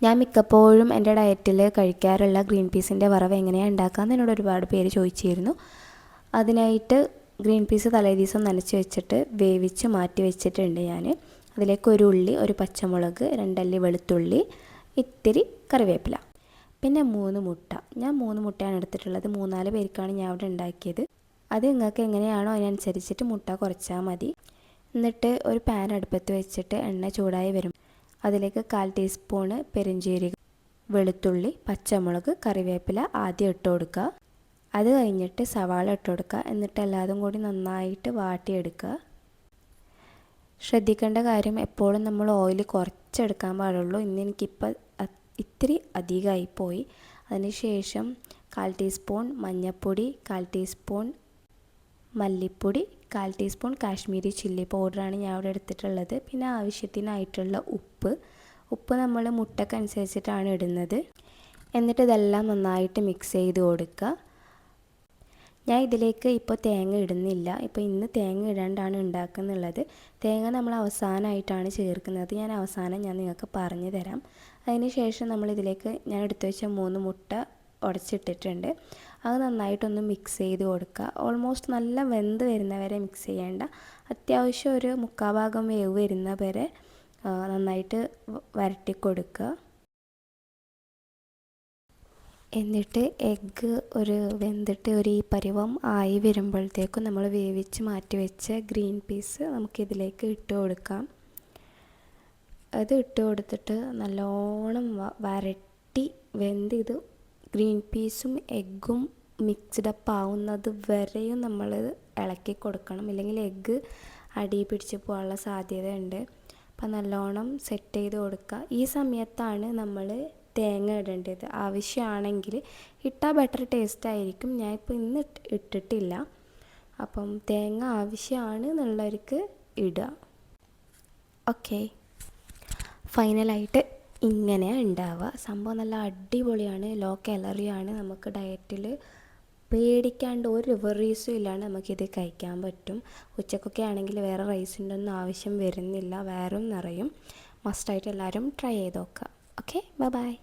ഞാൻ മിക്കപ്പോഴും എൻ്റെ ഡയറ്റിൽ കഴിക്കാറുള്ള ഗ്രീൻ പീസിൻ്റെ വറവ് എങ്ങനെയാണ് ഉണ്ടാക്കാമെന്ന് എന്നോട് ഒരുപാട് പേര് ചോദിച്ചിരുന്നു. അതിനായിട്ട് ഗ്രീൻ പീസ് തലേദിവസം നനച്ച് വെച്ചിട്ട് വേവിച്ച് മാറ്റി വെച്ചിട്ടുണ്ട് ഞാൻ. അതിലേക്ക് ഒരു ഉള്ളി, ഒരു പച്ചമുളക്, 2 അല്ലി വെളുത്തുള്ളി, ഇത്തിരി കറിവേപ്പില, പിന്നെ 3 മുട്ട. ഞാൻ 3 മുട്ടയാണ് എടുത്തിട്ടുള്ളത്. 3-4 പേർക്കാണ് ഞാൻ ഇവിടെ ഉണ്ടാക്കിയത്. അത് നിങ്ങൾക്ക് എങ്ങനെയാണോ അതിനനുസരിച്ചിട്ട് മുട്ട കുറച്ചാൽ മതി. എന്നിട്ട് ഒരു പാൻ അടുപ്പത്ത് വെച്ചിട്ട് എണ്ണ ചൂടായി വരും. അതിലേക്ക് 1/4 ടീസ്പൂണ് പെരുംജീരകം, വെളുത്തുള്ളി, പച്ചമുളക്, കറിവേപ്പില ആദ്യം ഇട്ട് കൊടുക്കുക. അത് കഴിഞ്ഞിട്ട് സവാള ഇട്ട് കൊടുക്കുക. എന്നിട്ട് എല്ലാതും കൂടി നന്നായിട്ട് വാട്ടിയെടുക്കുക. ശ്രദ്ധിക്കേണ്ട കാര്യം, എപ്പോഴും നമ്മൾ ഓയിൽ കുറച്ചെടുക്കാൻ പാടുള്ളൂ. ഇന്ന് എനിക്കിപ്പോൾ ഇത്തിരി അധികമായിപ്പോയി. അതിനുശേഷം 1/4 ടീസ്പൂൺ മഞ്ഞൾപ്പൊടി, 1/4 ടീസ്പൂൺ മല്ലിപ്പൊടി, 1/4 ടീസ്പൂൺ കാശ്മീരി ചില്ലി പൗഡറാണ് ഞാൻ ഇവിടെ എടുത്തിട്ടുള്ളത്. പിന്നെ ആവശ്യത്തിനായിട്ടുള്ള ഉപ്പ് നമ്മൾ മുട്ടക്കനുസരിച്ചിട്ടാണ് ഇടുന്നത്. എന്നിട്ട് ഇതെല്ലാം നന്നായിട്ട് മിക്സ് ചെയ്ത് കൊടുക്കുക. ഞാൻ ഇതിലേക്ക് ഇപ്പോൾ തേങ്ങ ഇടുന്നില്ല. ഇപ്പോൾ ഇന്ന് തേങ്ങ ഇടാണ്ടാണ് ഉണ്ടാക്കുന്നുള്ളത്. തേങ്ങ നമ്മൾ അവസാനമായിട്ടാണ് ചേർക്കുന്നത്. അവസാനം നിങ്ങൾക്ക് പറഞ്ഞു തരാം. അതിന് ശേഷം നമ്മളിതിലേക്ക് ഞാൻ എടുത്തു വെച്ച 3 മുട്ട ഉടച്ചിട്ടിട്ടുണ്ട്. അത് നന്നായിട്ടൊന്ന് മിക്സ് ചെയ്ത് കൊടുക്കുക. ഓൾമോസ്റ്റ് നല്ല വെന്ത് വരുന്നവരെ മിക്സ് ചെയ്യേണ്ട. അത്യാവശ്യം ഒരു 3/4 ഭാഗം വേവ് വരുന്ന വരെ നന്നായിട്ട് വരട്ടി കൊടുക്കുക. എന്നിട്ട് എഗ്ഗ് വെന്തിട്ട് ഈ പരുവം ആയി വരുമ്പോഴത്തേക്കും നമ്മൾ വേവിച്ച് മാറ്റി വെച്ച ഗ്രീൻ പീസ് നമുക്കിതിലേക്ക് ഇട്ട് കൊടുക്കാം. അത് ഇട്ട് കൊടുത്തിട്ട് നല്ലോണം വരട്ടി വെന്ത് ഗ്രീൻ പീസും എഗ്ഗും മിക്സ്ഡ് അപ്പ് ആവുന്നത് വരെയും നമ്മൾ ഇളക്കി കൊടുക്കണം. ഇല്ലെങ്കിൽ എഗ്ഗ് അടി പിടിച്ച് പോകാനുള്ള സാധ്യതയുണ്ട്. അപ്പം നല്ലോണം സെറ്റ് ചെയ്ത് കൊടുക്കുക. ഈ സമയത്താണ് നമ്മൾ തേങ്ങ ഇടേണ്ടത്. ആവശ്യമാണെങ്കിൽ ഇട്ടാൽ ബെറ്റർ ടേസ്റ്റ് ആയിരിക്കും. ഞാനിപ്പോൾ ഇന്ന് ഇട്ടിട്ടില്ല. അപ്പം തേങ്ങ ആവശ്യമാണ് എന്നുള്ളവർക്ക് ഇടുക. ഓക്കെ, ഫൈനലായിട്ട് ഇങ്ങനെയാണ് ഉണ്ടാവുക. സംഭവം നല്ല അടിപൊളിയാണ്. ലോ കലോറിയാണ്. നമുക്ക് ഡയറ്റിൽ പേടിക്കാണ്ട് ഒരു വെറീസും ഇല്ലാണ്ട് നമുക്കിത് കഴിക്കാൻ പറ്റും. ഉച്ചക്കൊക്കെ ആണെങ്കിൽ വേറെ റൈസിൻ്റെ ഒന്നും ആവശ്യം വരുന്നില്ല. വയറും നിറയും. മസ്റ്റായിട്ട് എല്ലാവരും ട്രൈ ചെയ്ത് നോക്കുക. Okay, by.